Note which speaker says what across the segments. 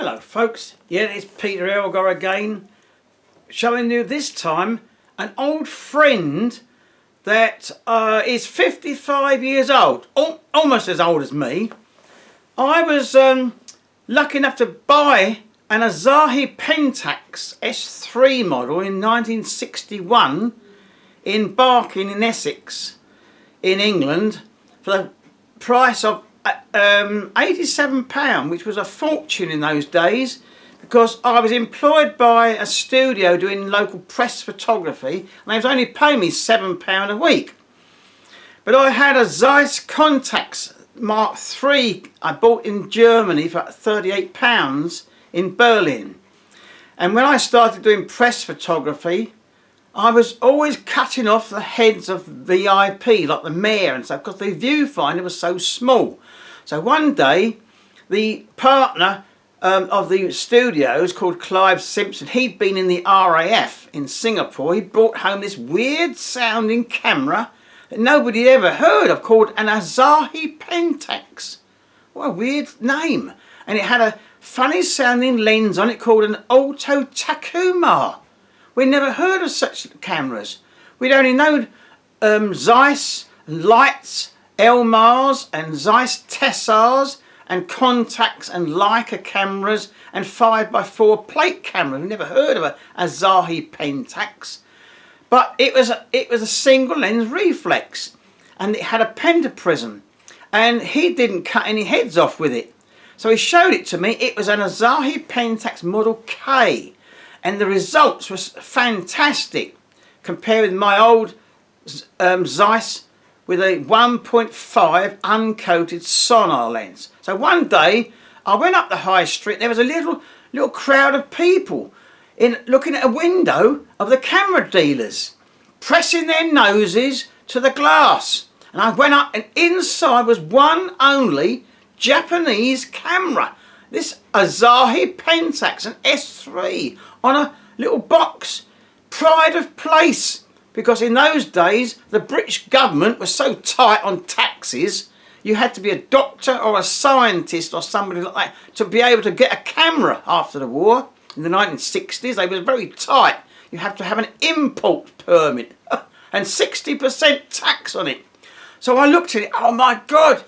Speaker 1: Hello folks, yeah, it's Peter Elgar again, showing you this time an old friend that is 55 years old, almost as old as me. I was lucky enough to buy an Asahi Pentax S3 model in 1961 in Barking in Essex in England for the price of £87, which was a fortune in those days, because I was employed by a studio doing local press photography and they was only paying me £7 a week. But I had a Zeiss Contax Mark III I bought in Germany for £38 in Berlin, and when I started doing press photography I was always cutting off the heads of VIP like the mayor and stuff, because the viewfinder was so small. So one day the partner of the studios, called Clive Simpson, he'd been in the RAF in Singapore. He brought home this weird sounding camera that nobody had ever heard of, called an Asahi Pentax. What a weird name. And it had a funny sounding lens on it called an Auto Takuma. We never heard of such cameras. We'd only known Zeiss, Lights, Elmars and Zeiss Tessars and Contax and Leica cameras and 5x4 plate camera. We never heard of a Asahi Pentax. But it was a single lens reflex, and it had a pentaprism, and he didn't cut any heads off with it. So he showed it to me. It was an Asahi Pentax Model K, and the results was fantastic compared with my old Zeiss with a 1.5 uncoated sonar lens. So one day I went up the high street. There was a little crowd of people looking at a window of the camera dealers, pressing their noses to the glass. And I went up, and inside was one only Japanese camera. This Asahi Pentax, an S3 on a little box. Pride of place, because in those days the British government was so tight on taxes, you had to be a doctor or a scientist or somebody like that to be able to get a camera after the war. In the 1960s they were very tight. You had to have an import permit and 60% tax on it. So I looked at it, oh my God.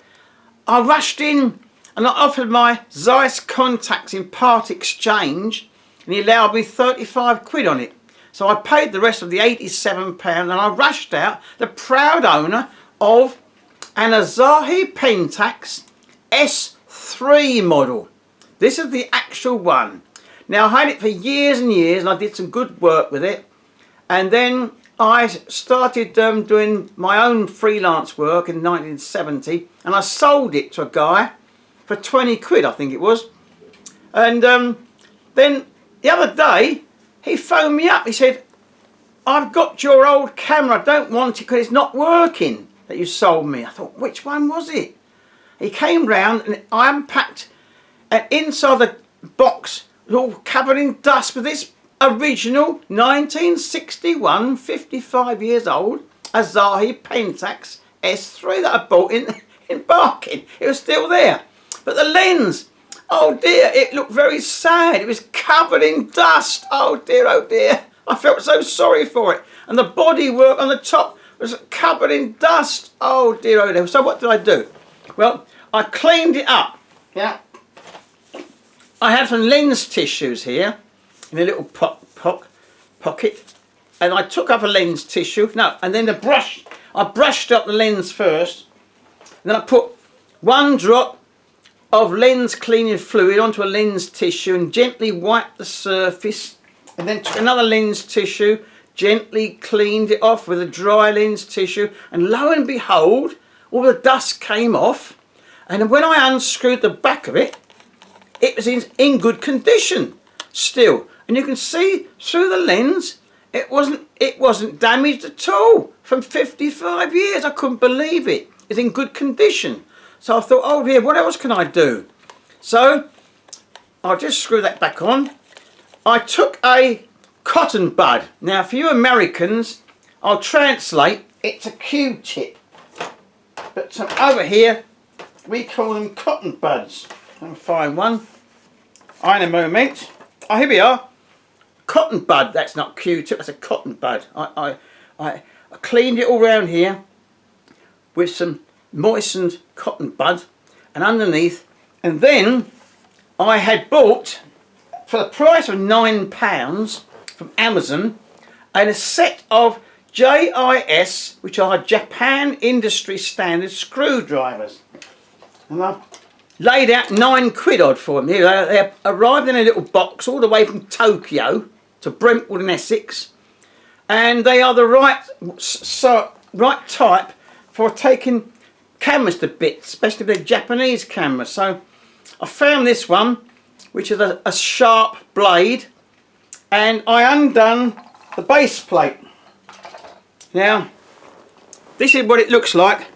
Speaker 1: I rushed in and I offered my Zeiss Contax in part exchange, and he allowed me 35 quid on it. So I paid the rest of the £87 and I rushed out, the proud owner of an Asahi Pentax S3 model. This is the actual one. Now I had it for years and years, and I did some good work with it, and then I started doing my own freelance work in 1970, and I sold it to a guy for 20 quid, I think it was. And then the other day he phoned me up. He said, I've got your old camera, I don't want it because it's not working, that you sold me. I thought, which one was it? He came round and I unpacked, and inside the box was all covered in dust with this original 1961, 55 years old Asahi Pentax S3 that I bought in Barking. It was still there. But the lens, oh dear, it looked very sad. It was covered in dust. Oh dear. I felt so sorry for it. And the bodywork on the top was covered in dust. Oh dear. So what did I do? Well, I cleaned it up. Yeah. I had some lens tissues here in a little pocket. And I took up a lens tissue. No, and then the brush. I brushed up the lens first. Then I put one drop of lens cleaning fluid onto a lens tissue and gently wiped the surface, and then took another lens tissue, gently cleaned it off with a dry lens tissue, and lo and behold, all the dust came off. And when I unscrewed the back of it, it was in good condition still, and you can see through the lens it wasn't damaged at all. From 55 years, I couldn't believe it. It's in good condition. So I thought, oh dear, what else can I do? So I'll just screw that back on. I took a cotton bud. Now for you Americans, I'll translate, it's a Q-tip. But over here, we call them cotton buds. I'll find one. in a moment. Oh, here we are. Cotton bud. That's not Q-tip. That's a cotton bud. I cleaned it all round here with some moistened cotton bud and underneath. And then I had bought, for the price of £9 from Amazon, and a set of JIS, which are Japan Industry Standard screwdrivers. And I've laid out £9 odd for them. Here they arrived in a little box all the way from Tokyo to Brentwood in Essex, and they are the right type for taking cameras to bits, especially the Japanese cameras. So I found this one, which is a sharp blade, and I undone the base plate. Now, this is what it looks like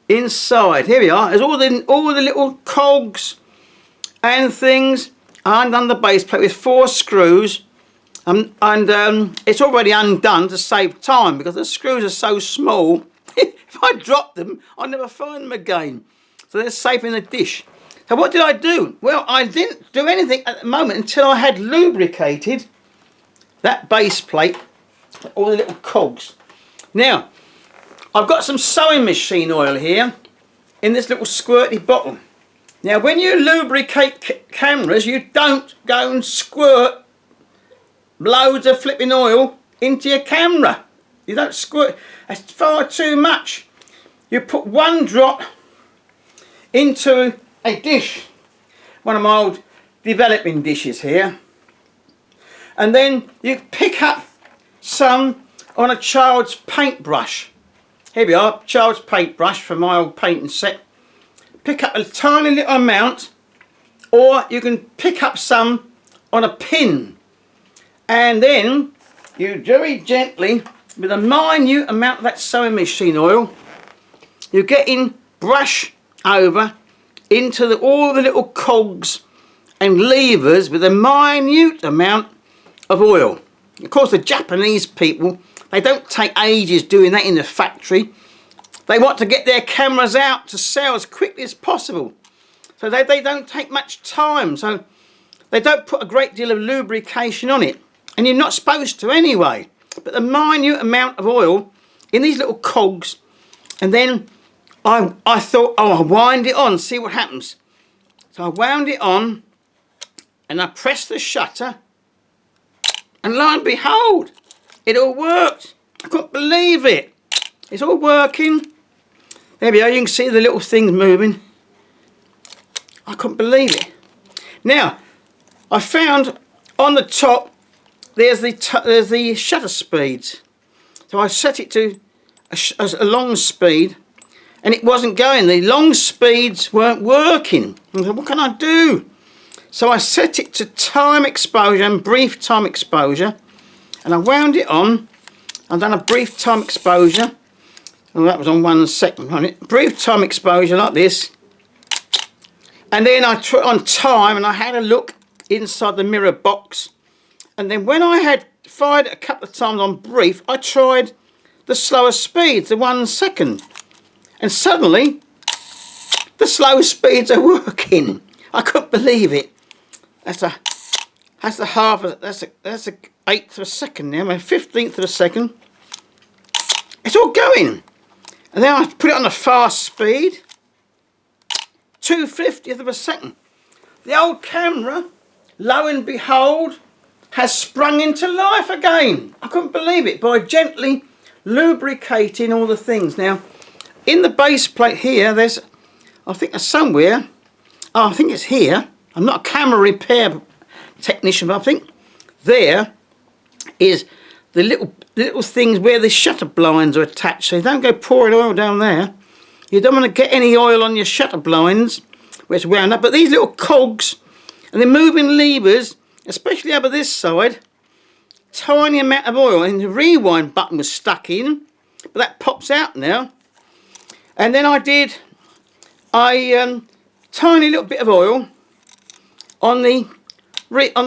Speaker 1: inside. Here we are. There's all the little cogs and things. I undone the base plate with 4 screws, and it's already undone to save time because the screws are so small. If I drop them, I'll never find them again. So they're safe in the dish. So what did I do? Well, I didn't do anything at the moment until I had lubricated that base plate, all the little cogs. Now, I've got some sewing machine oil here in this little squirty bottle. Now, when you lubricate cameras, you don't go and squirt loads of flipping oil into your camera. You don't squirt. That's far too much. You put 1 drop into a dish, one of my old developing dishes here, and then you pick up some on a child's paintbrush. Here we are, child's paintbrush from my old painting set. Pick up a tiny little amount, or you can pick up some on a pin, and then you very gently, with a minute amount of that sewing machine oil, you're getting brush over into all the little cogs and levers with a minute amount of oil. Of course, the Japanese people, they don't take ages doing that in the factory. They want to get their cameras out to sell as quickly as possible. So they don't take much time. So they don't put a great deal of lubrication on it. And you're not supposed to anyway. But the minute amount of oil in these little cogs, and then I thought, oh, I'll wind it on, see what happens. So I wound it on, and I pressed the shutter, and lo and behold, it all worked. I couldn't believe it. It's all working. There we are, you can see the little things moving. I couldn't believe it. Now, I found on the top, there's the shutter speeds. So I set it to a long speed, and it wasn't going. The long speeds weren't working. I thought, what can I do? So I set it to time exposure and brief time exposure, and I wound it on. I've done a brief time exposure. Well, that was on 1 second on it. Brief time exposure like this. And then I put on time, and I had a look inside the mirror box. And then when I had fired it a couple of times on brief, I tried the slower speeds, the 1 second. And suddenly, the slow speeds are working. I couldn't believe it. That's a half. That's a 1/8 of a second now. My 15th of a second. It's all going. And then I put it on a fast speed. 2/50th of a second. The old camera, lo and behold, has sprung into life again. I couldn't believe it by gently lubricating all the things. Now, in the base plate here, there's, I think there's somewhere, oh, I think it's here. I'm not a camera repair technician, but I think there is the little things where the shutter blinds are attached. So you don't go pouring oil down there. You don't want to get any oil on your shutter blinds where it's wound up. But these little cogs and the moving levers, especially over this side, tiny amount of oil, and the rewind button was stuck in, but that pops out now. And then I did a tiny little bit of oil on the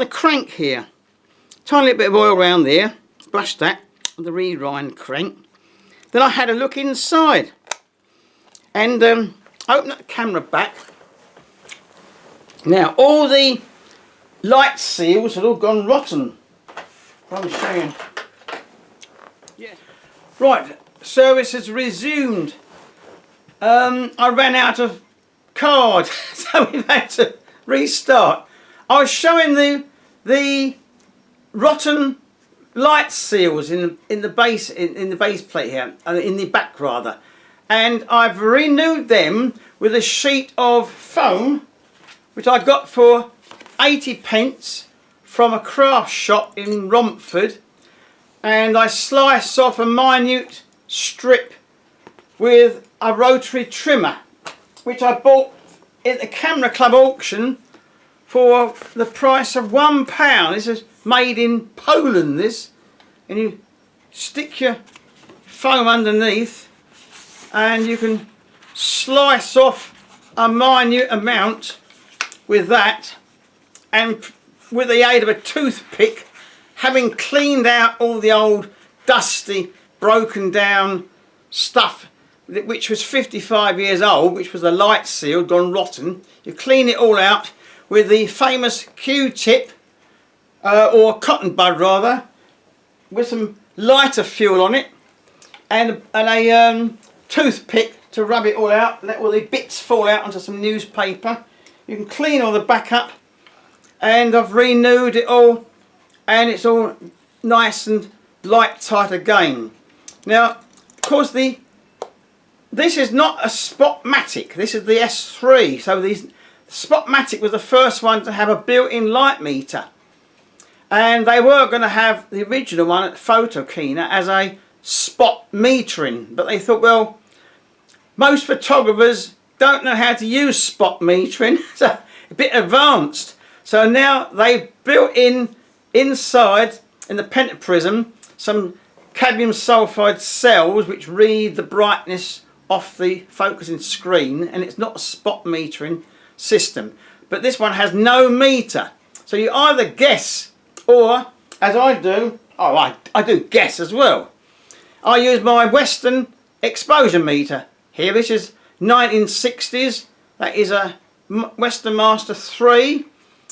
Speaker 1: crank here. Tiny little bit of oil around there, brushed that on the rewind crank. Then I had a look inside, and opened up the camera back. Now all the light seals had all gone rotten. I'm showing. Yeah. Right, service has resumed. I ran out of card, so we've had to restart. I was showing the rotten light seals in the base plate here, in the back rather, and I've renewed them with a sheet of foam which I got for 80p from a craft shop in Romford, and I slice off a minute strip with a rotary trimmer which I bought at the Camera Club auction for the price of £1. This is made in Poland, this, and you stick your foam underneath and you can slice off a minute amount with that, and with the aid of a toothpick, having cleaned out all the old dusty broken down stuff which was 55 years old, which was the light seal gone rotten, you clean it all out with the famous Q-tip or cotton bud rather, with some lighter fuel on it, and a toothpick to rub it all out, let all the bits fall out onto some newspaper. You can clean all the back up, and I've renewed it all, and it's all nice and light tight again. Now, of course, this is not a Spotmatic, this is the S3, so the Spotmatic was the first one to have a built-in light meter, and they were going to have the original one at Photo Keener as a spot metering, but they thought, well, most photographers don't know how to use spot metering, so a bit advanced. So now they've built in inside in the pentaprism some cadmium sulfide cells which read the brightness off the focusing screen, and it's not a spot metering system. But this one has no meter, so you either guess, or as I do, I do guess as well. I use my Western exposure meter here. This is 1960s. That is a Western Master 3.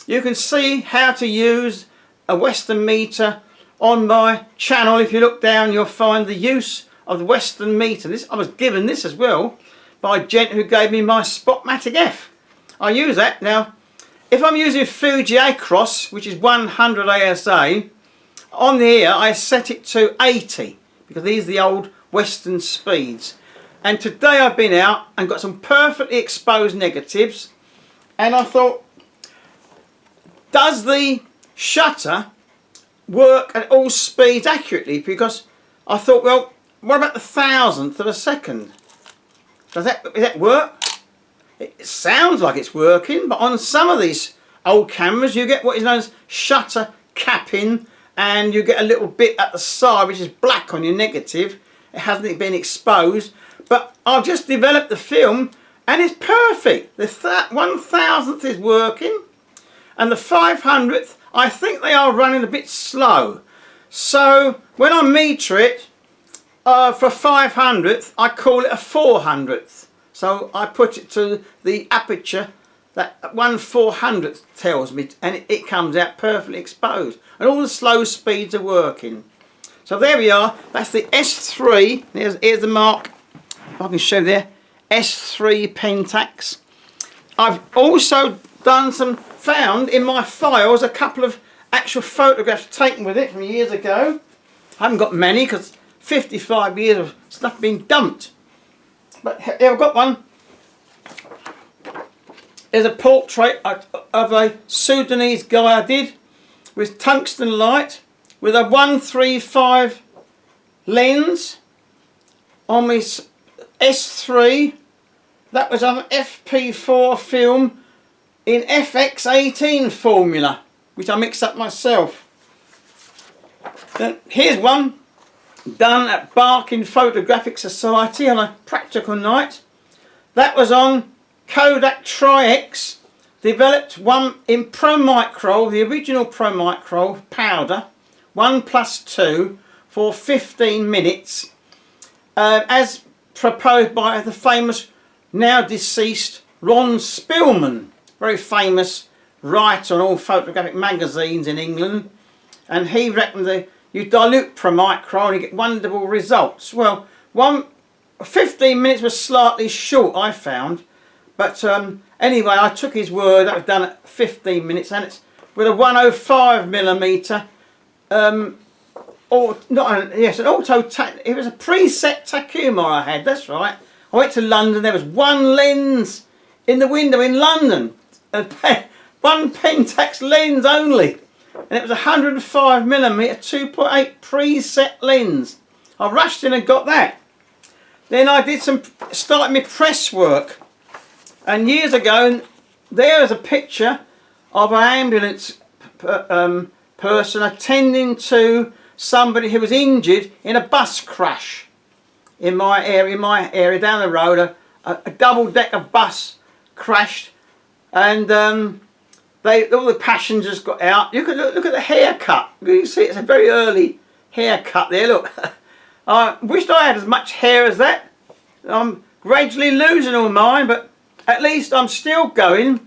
Speaker 1: You can see how to use a Western meter on my channel. If you look down, you'll find the use of the Western meter. I was given this as well by a gent who gave me my Spotmatic F. I use that. Now, if I'm using Fuji Acros, which is 100 ASA, on here I set it to 80 because these are the old Western speeds. And today I've been out and got some perfectly exposed negatives, and I thought, does the shutter work at all speeds accurately? Because I thought, well, what about the thousandth of a second? Does that work? It sounds like it's working, but on some of these old cameras you get what is known as shutter capping, and you get a little bit at the side which is black on your negative. It hasn't been exposed, but I've just developed the film and it's perfect. The 1000th is working, and the 500th, I think they are running a bit slow. So when I meter it for 500th, I call it a 400th. So I put it to the aperture that 1/400th tells me, and it comes out perfectly exposed, and all the slow speeds are working. So there we are. That's the S3. Here's the mark. If I can show there, S3 Pentax. I've also found in my files a couple of actual photographs taken with it from years ago. I haven't got many because 55 years of stuff being dumped. But here I've got one. There's a portrait of a Sudanese guy I did with tungsten light with a 135 lens on my S3. That was on FP4 film in FX18 formula, which I mixed up myself. Then here's one done at Barking Photographic Society on a practical night. That was on Kodak Tri-X, developed one in Pro Micro, the original Pro Micro powder, 1+2 for 15 minutes, as proposed by the famous, now deceased Ron Spillman, very famous writer on all photographic magazines in England, and he reckoned that you dilute per micro and you get wonderful results. Well, 15 minutes was slightly short, I found, but anyway, I took his word. That was done at 15 minutes, and it's with a 105mm, or not? Yes, an auto. It was a preset tachyometer I had. That's right. I went to London. There was one lens in the window in London, one Pentax lens only, and it was 105mm 2.8 preset lens. I rushed in and got that. Then I started my press work, and years ago, there was a picture of an ambulance person attending to somebody who was injured in a bus crash in my area down the road. A double-decker bus crashed, and all the passengers got out. You could look at the haircut. You see, it's a very early haircut there. Look, I wished I had as much hair as that. I'm gradually losing all mine, but at least I'm still going,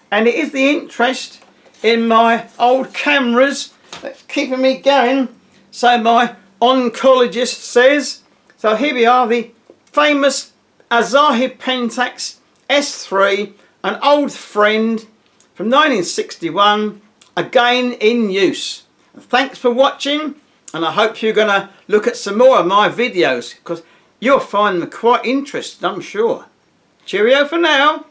Speaker 1: and it is the interest in my old cameras that's keeping me going, so my oncologist says. So here we are, the famous Asahi Pentax S3, an old friend from 1961, again in use. Thanks for watching, and I hope you're going to look at some more of my videos, because you'll find them quite interesting, I'm sure. Cheerio for now.